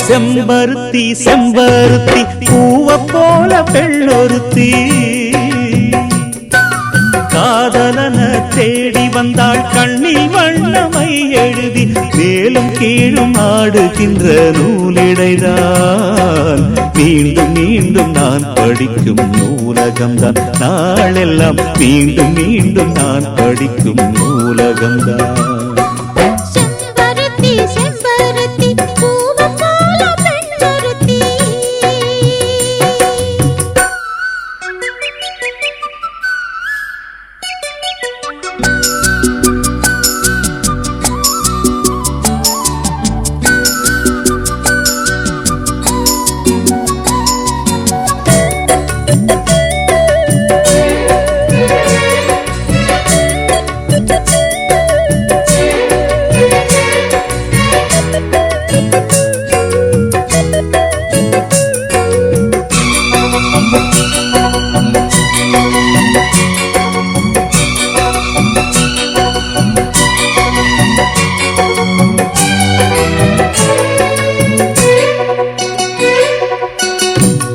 செம்பருத்தி செம்பருத்தி பூவ போல பெண்ணொருத்தி காதலன தேடி வந்தாள் கண்ணில் வண்ணமை எழுதி மேலும் கீழும் ஆடுகின்ற நூலிடைதான் மீண்டும் மீண்டும் நான் படிக்கும் நூலகம்தான் நாளெல்லாம் மீண்டும் மீண்டும் நான் படிக்கும் நூலகம்தான்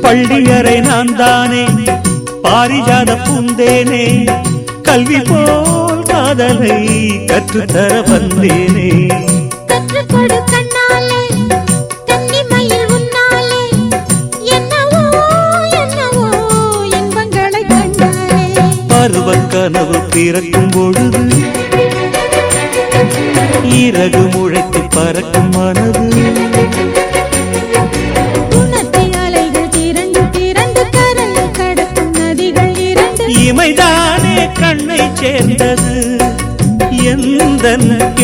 பள்ளியறை நான் தானே பாரிஜாத பூந்தேனே கல்வி போல் காதலை கற்றுத்தர வந்தேனே கற்றுக்கொடு கண்ணாலே கன்னிமயில் உன்னாலே என்னவோ என்னவோ இன்பங்களை கண்டாலே பருவக் கனவு பிறக்கும் பொழுது இறகு முளைத்து பறக்கும் மனது இமைதானே கண்ணை சேர்ந்தது எந்த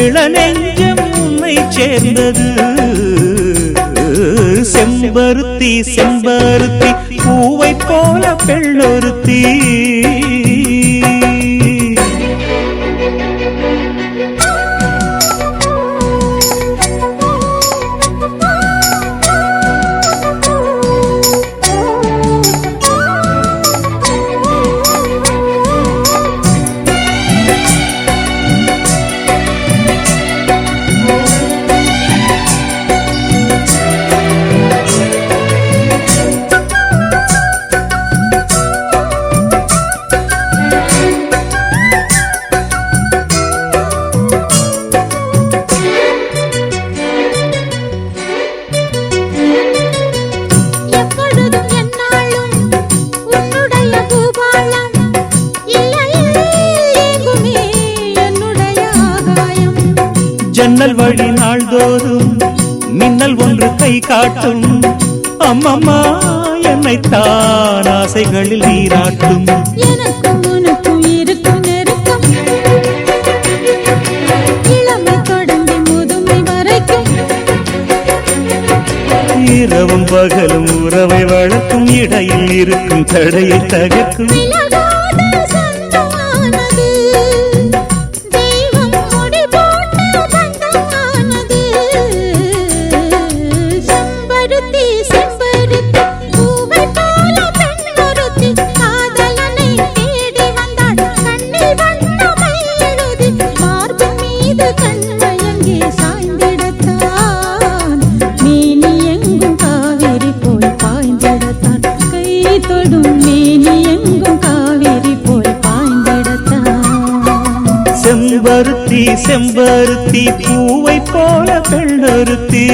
இளநெஞ்சம் உன்னை சேர்ந்தது செம்பருத்தி செம்பருத்தி பூவை போல பெண்ணொருத்தி ஜன்னல் வழி நாள்தோறும் மின்னல் ஒன்று கை காட்டும் அம்மம்மா என்னைத்தான் ஆசைகளில் நீராட்டும் எனக்கும் உனக்கும் இருக்கும் நெருக்கம் இளமை தொடங்கி முதுமை வரைக்கும் இரவும் பகலும் உறவை வளர்க்கும் இடையில் இருக்கும் தடையை தகர்க்கும் செம்பருத்தி செம்பருத்தி பூவை போல பெண்ணொருத்தி